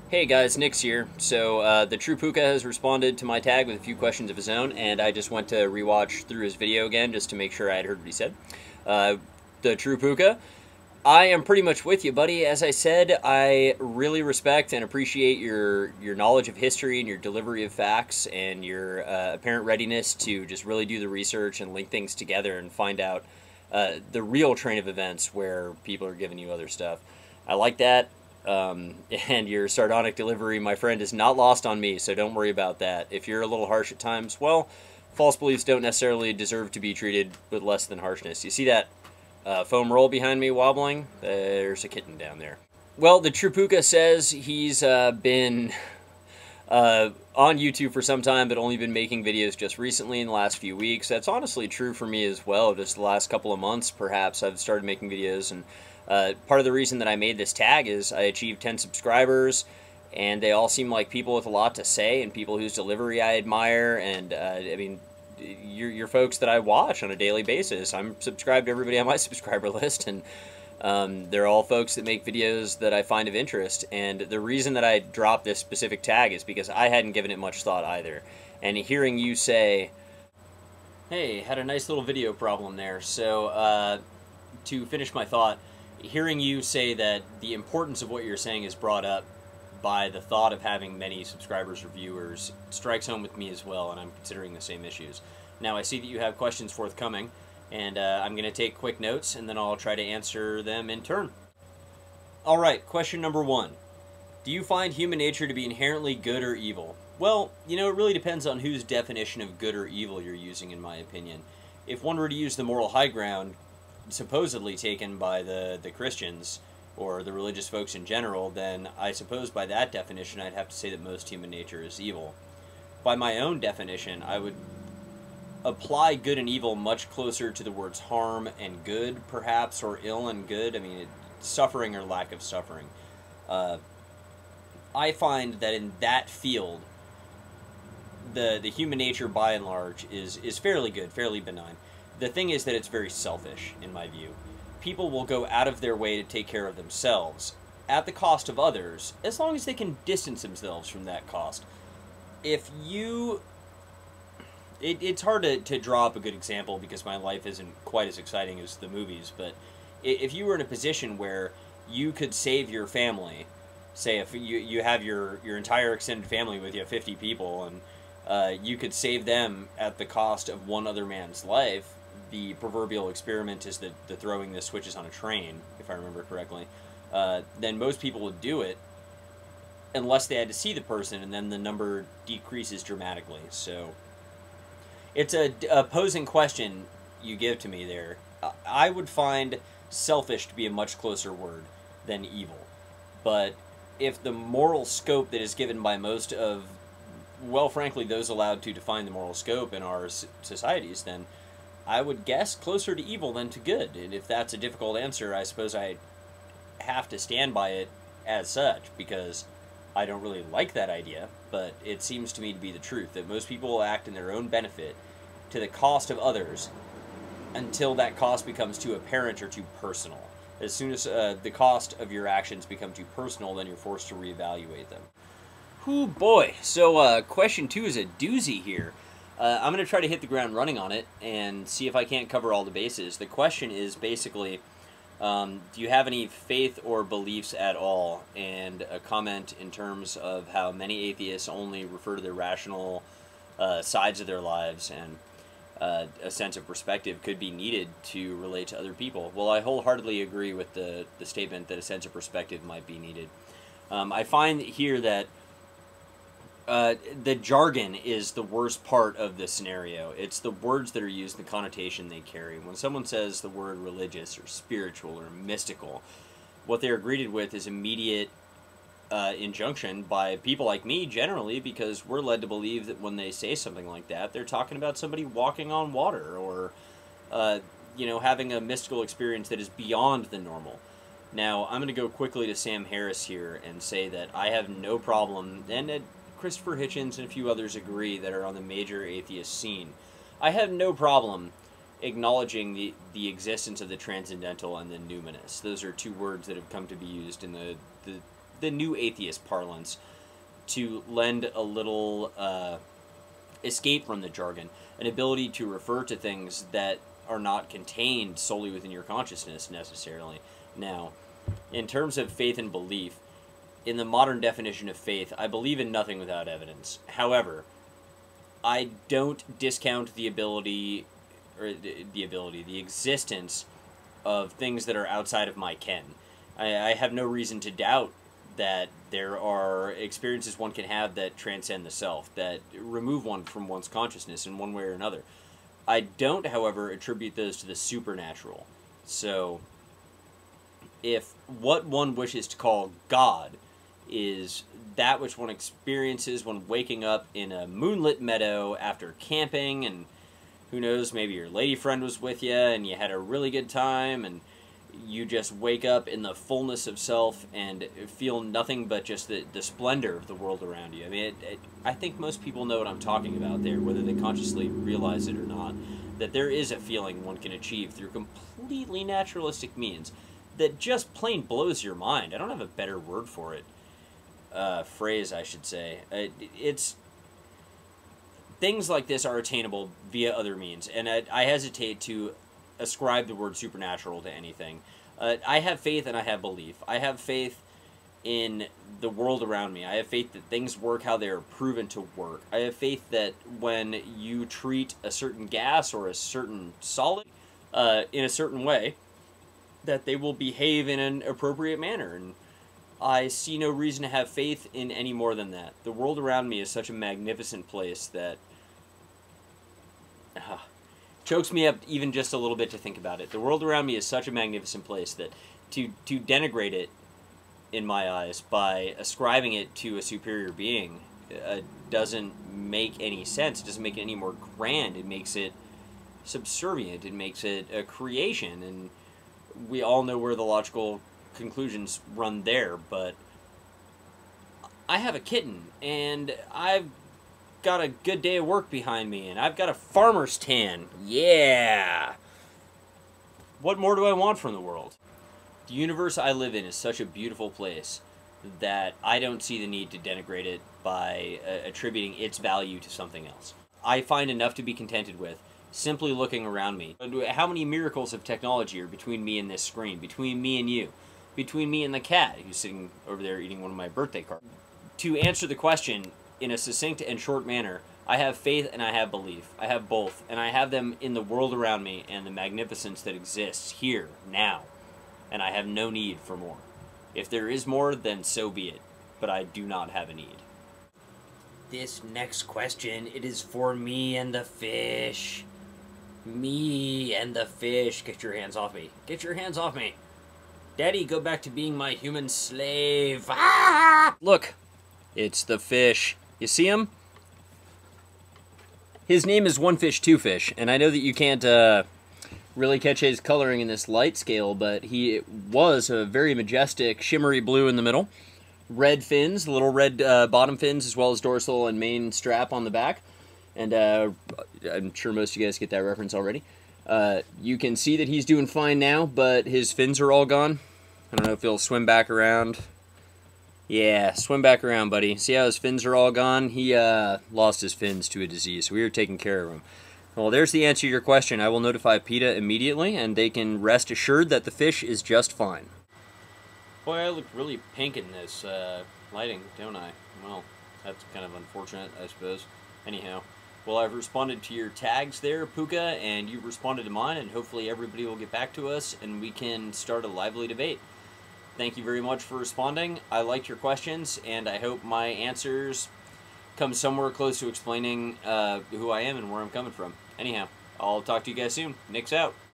Hey guys, Nick's here. So the True Puka has responded to my tag with a few questions of his own, and I just went to rewatch through his video again just to make sure I had heard what he said. The True Puka, I am pretty much with you, buddy. As I said, I really respect and appreciate your knowledge of history and your delivery of facts and your apparent readiness to just really do the research and link things together and find out the real train of events where people are giving you other stuff. I like that. And your sardonic delivery, my friend, is not lost on me, so don't worry about that. If you're a little harsh at times, well, false beliefs don't necessarily deserve to be treated with less than harshness. You see that foam roll behind me wobbling? There's a kitten down there. Well, the True Puka says he's been on YouTube for some time, but only been making videos just recently in the last few weeks. That's honestly true for me as well. Just the last couple of months, perhaps, I've started making videos, and part of the reason that I made this tag is I achieved 10 subscribers, and they all seem like people with a lot to say and people whose delivery I admire. And I mean, you're folks that I watch on a daily basis. I'm subscribed to everybody on my subscriber list, and they're all folks that make videos that I find of interest. And the reason that I dropped this specific tag is because I hadn't given it much thought either. And hearing you say, hey, had a nice little video problem there. So to finish my thought, hearing you say that the importance of what you're saying is brought up by the thought of having many subscribers or viewers strikes home with me as well, and I'm considering the same issues. Now, I see that you have questions forthcoming, and I'm going to take quick notes, and then I'll try to answer them in turn. Alright, question number 1. Do you find human nature to be inherently good or evil? Well, you know, it really depends on whose definition of good or evil you're using, in my opinion. If one were to use the moral high ground supposedly taken by the Christians or the religious folks in general, then I suppose by that definition I'd have to say that most human nature is evil. By my own definition, I would apply good and evil much closer to the words harm and good, perhaps, or ill and good. I mean, suffering or lack of suffering. I find that in that field, the human nature, by and large, is fairly good, fairly benign. The thing is that it's very selfish, in my view. People will go out of their way to take care of themselves, at the cost of others, as long as they can distance themselves from that cost. If you... It's hard to draw up a good example because my life isn't quite as exciting as the movies, but if you were in a position where you could save your family, say if you have your entire extended family with you, 50 people, and you could save them at the cost of one other man's life. The proverbial experiment is the throwing the switches on a train, if I remember correctly, then most people would do it unless they had to see the person, and then the number decreases dramatically. So it's a posing question you give to me there. I would find selfish to be a much closer word than evil. But if the moral scope that is given by most of, well, frankly, those allowed to define the moral scope in our societies, then I would guess closer to evil than to good. And if that's a difficult answer, I suppose I have to stand by it as such, because I don't really like that idea, but it seems to me to be the truth, that most people will act in their own benefit to the cost of others until that cost becomes too apparent or too personal. As soon as the cost of your actions become too personal, then you're forced to reevaluate them. Ooh, boy. So question 2 is a doozy here. I'm going to try to hit the ground running on it and see if I can't cover all the bases. The question is basically, do you have any faith or beliefs at all? And a comment in terms of how many atheists only refer to the rational sides of their lives, and a sense of perspective could be needed to relate to other people. Well, I wholeheartedly agree with the statement that a sense of perspective might be needed. I find here that the jargon is the worst part of this scenario. It's the words that are used, the connotation they carry. When someone says the word religious or spiritual or mystical, what they're greeted with is immediate injunction by people like me, generally, because we're led to believe that when they say something like that, they're talking about somebody walking on water or, you know, having a mystical experience that is beyond the normal. Now, I'm going to go quickly to Sam Harris here and say that I have no problem, and Christopher Hitchens and a few others agree that are on the major atheist scene. I have no problem acknowledging the existence of the transcendental and the numinous. Those are two words that have come to be used in the the new atheist parlance, to lend a little escape from the jargon, an ability to refer to things that are not contained solely within your consciousness necessarily. Now, in terms of faith and belief, in the modern definition of faith, I believe in nothing without evidence. However, I don't discount the existence of things that are outside of my ken. I have no reason to doubt that there are experiences one can have that transcend the self, that remove one from one's consciousness in one way or another. I don't, however, attribute those to the supernatural. So, if what one wishes to call God is that which one experiences when waking up in a moonlit meadow after camping, and who knows, maybe your lady friend was with you and you had a really good time, and you just wake up in the fullness of self and feel nothing but just the splendor of the world around you. I mean, I think most people know what I'm talking about there, whether they consciously realize it or not, that there is a feeling one can achieve through completely naturalistic means that just plain blows your mind. I don't have a better word for it. Phrase, I should say. It's... Things like this are attainable via other means, and I hesitate to ascribe the word supernatural to anything. I have faith and I have belief. I have faith in the world around me. I have faith that things work how they are proven to work. I have faith that when you treat a certain gas or a certain solid in a certain way, that they will behave in an appropriate manner. And I see no reason to have faith in any more than that. The world around me is such a magnificent place that chokes me up even just a little bit to think about it. The world around me is such a magnificent place that to denigrate it, in my eyes, by ascribing it to a superior being doesn't make any sense. It doesn't make it any more grand. It makes it subservient. It makes it a creation, and we all know where the logical conclusions run there, but I have a kitten, and I've got a good day of work behind me, and I've got a farmer's tan. Yeah! What more do I want from the world? The universe I live in is such a beautiful place that I don't see the need to denigrate it by attributing its value to something else. I find enough to be contented with simply looking around me. How many miracles of technology are between me and this screen, between me and you, between me and the cat who's sitting over there eating one of my birthday cards? To answer the question in a succinct and short manner, I have faith and I have belief. I have both, and I have them in the world around me and the magnificence that exists here, now. And I have no need for more. If there is more, then so be it. But I do not have a need. This next question, it is for me and the fish. Me and the fish. Get your hands off me. Get your hands off me. Daddy, go back to being my human slave. Ah! Look, it's the fish. You see him? His name is One Fish, Two Fish, and I know that you can't really catch his coloring in this light scale, but he was a very majestic, shimmery blue in the middle. Red fins, little red bottom fins, as well as dorsal and main strap on the back. And I'm sure most of you guys get that reference already. You can see that he's doing fine now, but his fins are all gone. I don't know if he'll swim back around. Yeah, swim back around, buddy. See how his fins are all gone? He lost his fins to a disease, so we are taking care of him. Well, there's the answer to your question. I will notify PETA immediately, and they can rest assured that the fish is just fine. Boy, I look really pink in this lighting, don't I? Well, that's kind of unfortunate, I suppose. Anyhow, well, I've responded to your tags there, Puka, and you've responded to mine, and hopefully everybody will get back to us, and we can start a lively debate. Thank you very much for responding. I liked your questions, and I hope my answers come somewhere close to explaining who I am and where I'm coming from. Anyhow, I'll talk to you guys soon. Nick's out.